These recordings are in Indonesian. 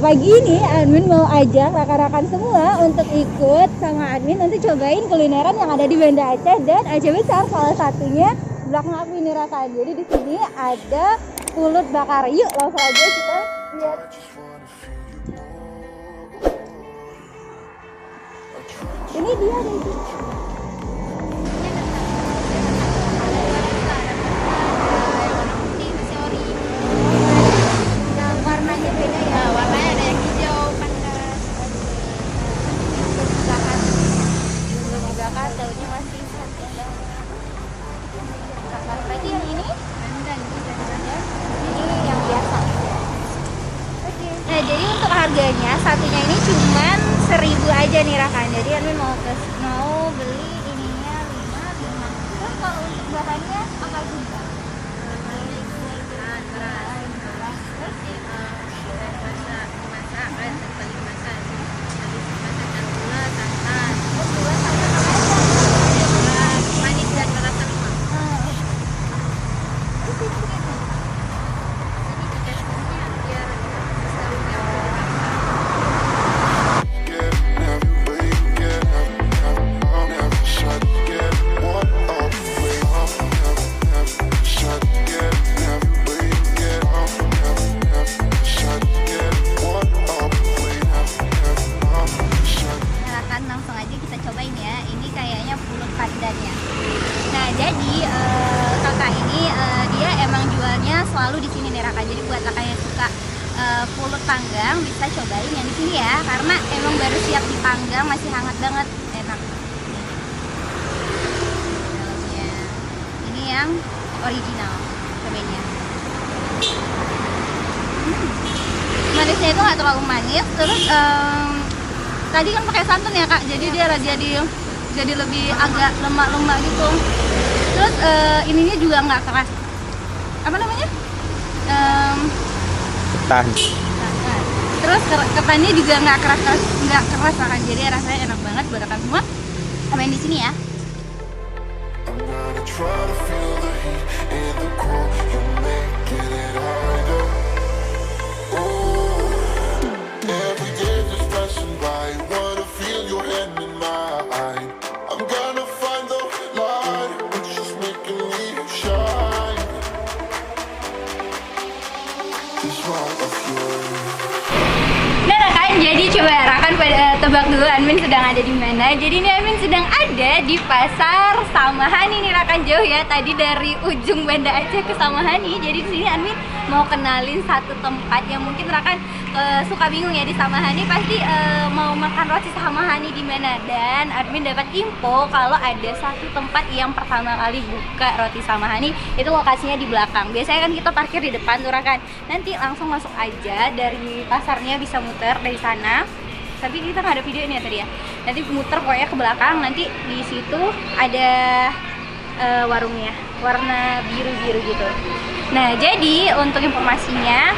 pagi ini Admin mau ajak rekan-rekan semua untuk ikut sama Admin untuk cobain kulineran yang ada di Banda Aceh dan Aceh Besar, salah satunya belakang aku ini rekan. Jadi di sini ada pulut bakar. Yuk langsung aja kita lihat. Ini dia nih. Warnanya beda ya. Warnanya ada yang hijau, panas, juga kan daunnya masih satu. Berarti yang ini? Ini yang biasa. Oke. Nah, jadi untuk harganya satunya ini cuman 1.000 aja nih rekan. Jadi Admin mau beli ininya 5. Terus kalau untuk bahannya apa juga? Manis dan rasa lemah. Langsung aja kita cobain ya. Ini kayaknya pulut pandan ya. Nah, jadi kakak ini dia emang jualnya selalu di sini nih rekan. Jadi buat kakak yang suka pulut panggang bisa cobain yang di sini ya, karena emang baru siap dipanggang, masih hangat banget, enak. Dalamnya ini yang original cabenya. Manisnya itu nggak terlalu manis, terus tadi kan pakai santan ya kak, jadi dia jadi lebih agak lemak-lemak gitu. Terus ininya juga nggak keras. Apa namanya? Ketan. Terus ketannya juga nggak keras kan, jadi rasanya enak banget buat rekan semua. Cobain di sini ya. Jadi coba rekan pada tebak dulu Admin sedang ada di mana. Jadi ini Admin sedang ada di Pasar Samahani nih rekan, jauh ya. Tadi dari ujung Banda Aceh ke Samahani. Jadi di sini Admin mau kenalin satu tempat yang mungkin rekan suka bingung ya di Samahani, pasti mau makan roti Samahani di mana. Dan Admin dapat info kalau ada satu tempat yang pertama kali buka roti Samahani, itu lokasinya di belakang. Biasanya kan kita parkir di depan tuh rekan. Nanti langsung masuk aja dari pasarnya, bisa muter dari sana. Tapi kita nggak ada video ini ya tadi ya. Nanti muter pokoknya ke belakang, nanti di situ ada warungnya, warna biru-biru gitu. Nah, jadi untuk informasinya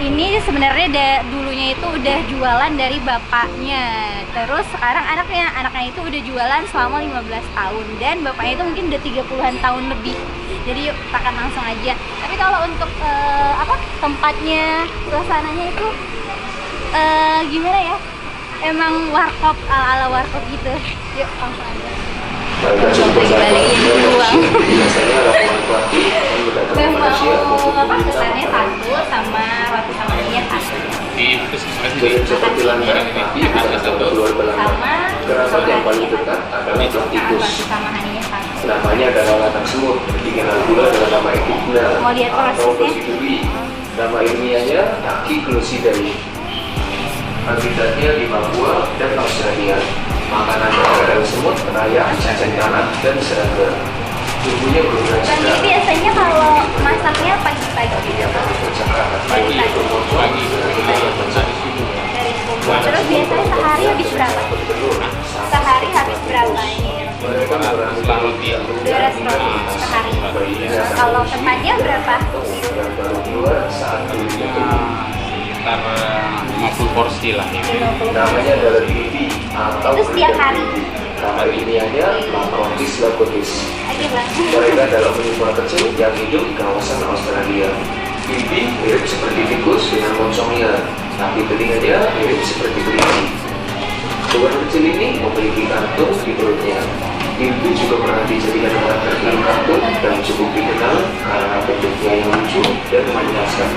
ini sebenarnya dulunya itu udah jualan dari bapaknya. Terus sekarang anaknya itu udah jualan selama 15 tahun dan bapaknya itu mungkin udah 30-an tahun lebih. Jadi yuk makan langsung aja. Tapi kalau untuk tempatnya, suasananya itu gimana ya? Emang warkop, ala warkop gitu. Yuk langsung aja. Balik-balikin uang. Mau kesannya satu sama roti Samahaninya satu. Seperti langganan tapi ada satu sama Kerabat yang paling dekat adalah tikus. Roti Samahaninya satu. Namanya adalah latang semut. Dikenal pula dengan nama Echidna Mau lihat atau prosesnya? Prosiduri. Nama ilmiahnya Tachyclusidae. Habitatnya di Papua dan Australia. Makanan adalah semut, rayap, cacing tanah, dan serangga. Tubuhnya berukuran Bang, sedang. biasanya kalau masaknya pagi-pagi Yang pagi dari subuh. Terus biasanya sehari habis berapa? Sehari habis berapa ini? 200 roti sehari. Kalau tempatnya berapa? sekitar 50 porsi lah ya. 50. Namanya adalah bibi atau Terus tiap hari? Nama ilmiahnya Macrontis lagotis. Aja bang. Mereka adalah penyebar kecil yang hidup di kawasan Australia. Bibi mirip seperti tikus dengan moncongnya. tapi telinganya mirip seperti kelinci. Hewan kecil ini memiliki kantung di perutnya. Itu juga pernah dijadikan karakter film kartun dan cukup dikenal karena bentuknya yang lucu dan menyenangkan.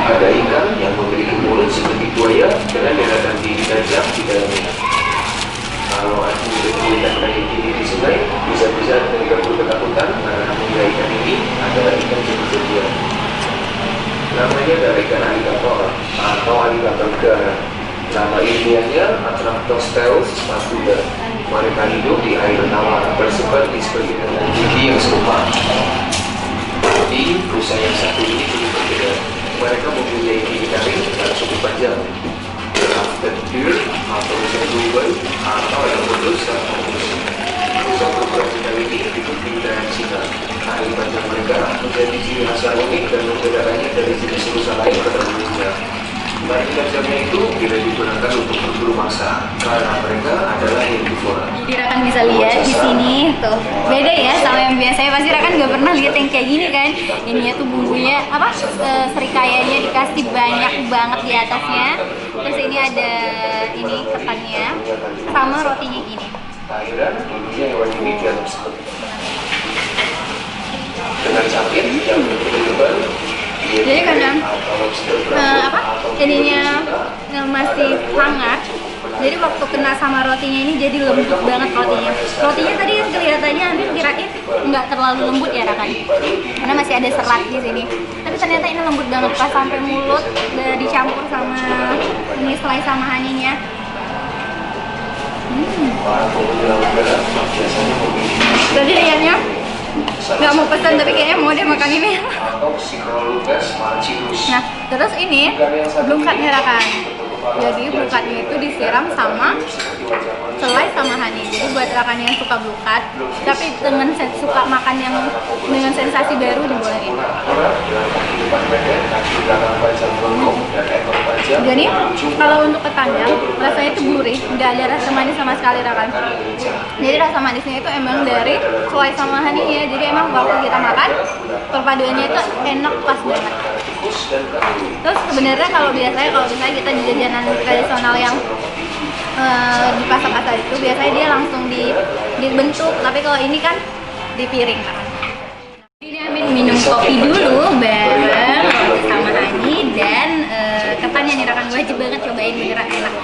Ada ikan yang memiliki mulut seperti buaya dengan daratan tinggi tajam di dalamnya. Kalau Anda melihat ikan ini di sungai, bisa-bisa mereka ketakutan karena mengira ikan ini adalah ikan jenis dia. Namanya adalah ikan alligator atau alligator gara. Nama ilmiahnya Atractostels matuda. Mereka hidup di air tawar, tersebar di sebagian bumi yang serupa. Tapi rusa yang satu ini cukup berbeda. Mereka mempunyai gigi taring yang cukup panjang. After atau rusa Dubai atau yang putus dan fokus. Rusa berukuran ini hidup di wilayah Cina. Taring panjang mereka menjadi ciri khas unik dan membedakannya dari jenis rusa lain pada umumnya. Taring tajamnya itu tidak digunakan untuk berburu mangsa karena mereka adalah herbivora. Jadi Rakan bisa lihat di sini tuh beda ya sama yang biasanya. Pasti Rakan nggak pernah lihat yang kayak gini kan. Ininya tuh bumbunya apa? Serikayanya dikasih banyak banget di atasnya. Terus ini ada ini ketannya sama rotinya gini. Akhiran dulunya hewan demikian dengan sakit yang berlebihan. Jadi kadang ininya masih hangat. Jadi waktu kena sama rotinya ini jadi lembut banget rotinya. Rotinya tadi yang kelihatannya Amin kirain nggak terlalu lembut ya Rakan, karena masih ada serat di sini. Tapi ternyata ini lembut banget pas sampai mulut, dicampur sama ini selai sama haninya. Tadi lihatnya nggak mau pesan tapi kayaknya mau deh makan ini. Nah terus ini blukatnya Rakan. Jadi blukatnya itu disiram sama selai sama honey. Jadi buat Rakan yang suka blukat tapi dengan suka makan yang dengan sensasi baru dibolehin. Jadi kalau untuk ketannya rasanya itu gurih, nggak ada rasa manis sama sekali Rakan. Jadi rasa manisnya itu emang dari selai sama honey ya. Jadi emang waktu kita makan perpaduannya itu enak pas banget. Terus sebenarnya kalau misalnya kita di jajanan tradisional yang di pasar-pasar itu biasanya dia langsung dibentuk, tapi kalau ini kan di piring kan. Ini Amin minum kopi dulu bareng sama Hani dan ketannya nih Rakan, wajib banget cobain, beneran enak.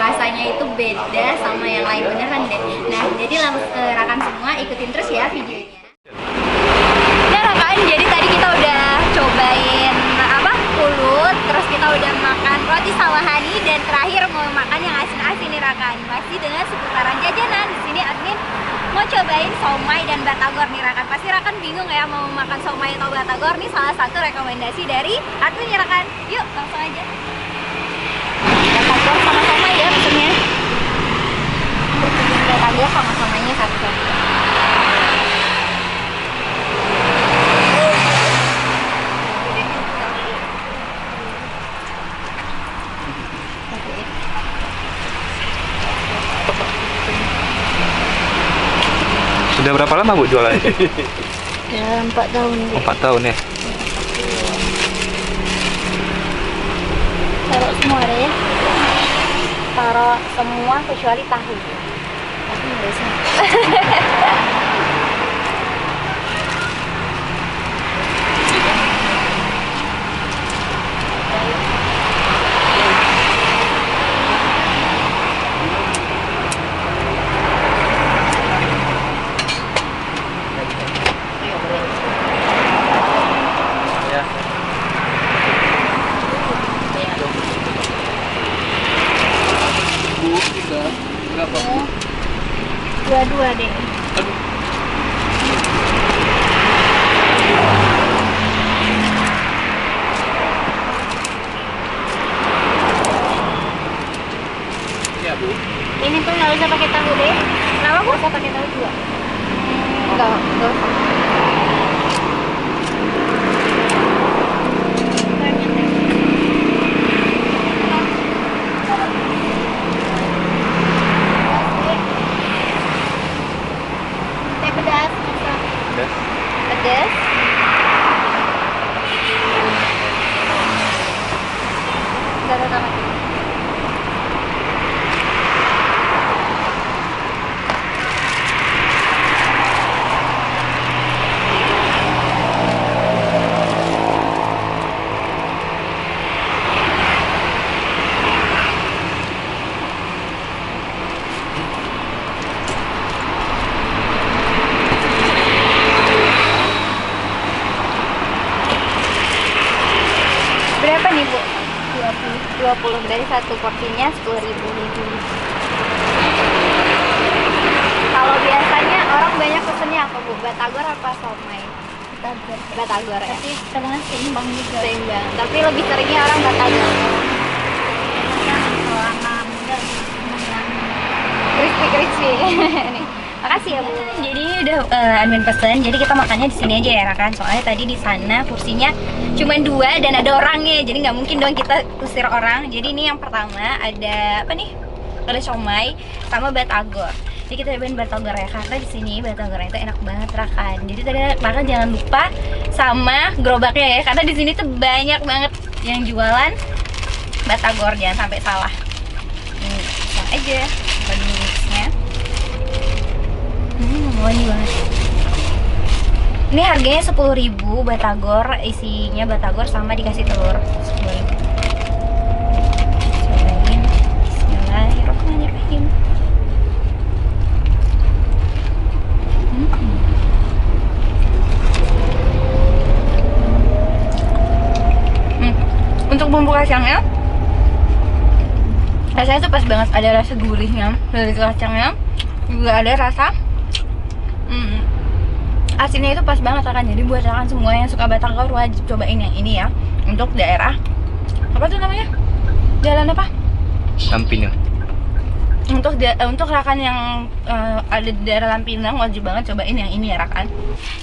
Rasanya itu beda sama yang lain beneran deh. Nah jadi Rakan semua ikutin terus ya videonya. Nah Rakan, jadi tadi kita udah cobain pulut, terus kita udah makan roti sama Hani dan terakhir mau makan yang asin-asin nih Rakan. Masih dengan seputaran jajanan. Di sini Admin mau cobain somai dan batagor nih Rakan. Pasti Rakan bingung ya mau makan somai atau batagor. Nih salah satu rekomendasi dari Admin nih Rakan. Yuk langsung aja. Batagor sama somai ya pesennya. Batagor sama somainya satu. Sudah berapa lama Bu jualan? Ya 4 tahun. 4 tahun ya. Taruh semua deh ya. Taruh semua kecuali tahu. Tapi nggak bisa. Dua-dua deh. Ya Bu. Ini tuh nggak usah pakai tahu deh. Kenapa Bu? Nggak usah pakai tahu juga. Nggak usah. Pedas. berapa nih Bu? 20 dari satu porsinya 10.000. Kalau biasanya orang banyak pesennya apa Bu? Batagor apa somai? Batagor ya? Tapi sebenarnya seimbang juga. Seimbang, tapi lebih seringnya orang batagor. Kalau anak muda Crispy nih. Makasih ya Bu. Jadi udah admin pesen, jadi kita makannya di sini aja ya Rakan. Soalnya tadi di sana kursinya cuma 2 dan ada orangnya, jadi nggak mungkin dong kita usir orang. Jadi ini yang pertama ada apa nih? Ada somai sama batagor. Jadi kita cobain batagor ya, karena di sini batagornya itu enak banget Rakan. Jadi tadi Rakan jangan lupa sama gerobaknya ya, karena di sini tuh banyak banget yang jualan batagor, jangan sampai salah. Nih, langsung aja buka dulu mixnya. Wangi banget. Ini harganya 10.000 batagor, isinya batagor sama dikasih telur 10.000. Cobain. Bismillahirrahmanirrahim. Untuk bumbu kacangnya, rasanya tuh pas banget, ada rasa gurihnya dari kacangnya, juga ada rasa asinnya itu pas banget kan. Jadi buat Rakan semua yang suka batagor wajib cobain yang ini ya. Untuk daerah apa tuh namanya, jalan apa, Lampinang. Untuk Rakan yang ada di daerah Lampinang wajib banget cobain yang ini ya Rakan.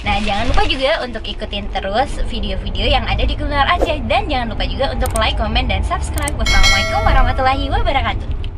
Nah jangan lupa juga untuk ikutin terus video-video yang ada di Kuliner Aceh, dan jangan lupa juga untuk like, comment, dan subscribe. Wassalamualaikum warahmatullahi wabarakatuh.